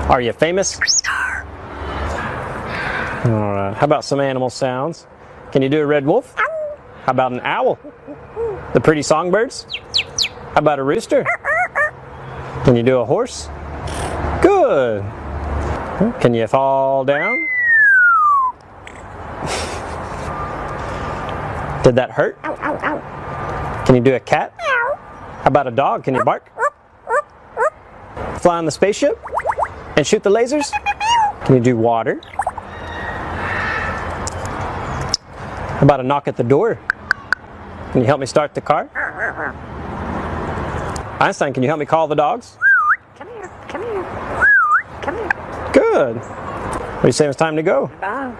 Are you famous? Alright, how about some animal sounds? Can you do a red wolf? How about an owl? The pretty songbirds? How about a rooster? Can you do a horse? Good. Can you fall down? Did that hurt? Can you do a cat? How about a dog? Can you bark? Fly on the spaceship? And shoot the lasers? Can you do water? How about a knock at the door? Can you help me start the car? Einstein, can you help me call the dogs? Come here, come here, come here. Good. What do you say it's time to go? Bye.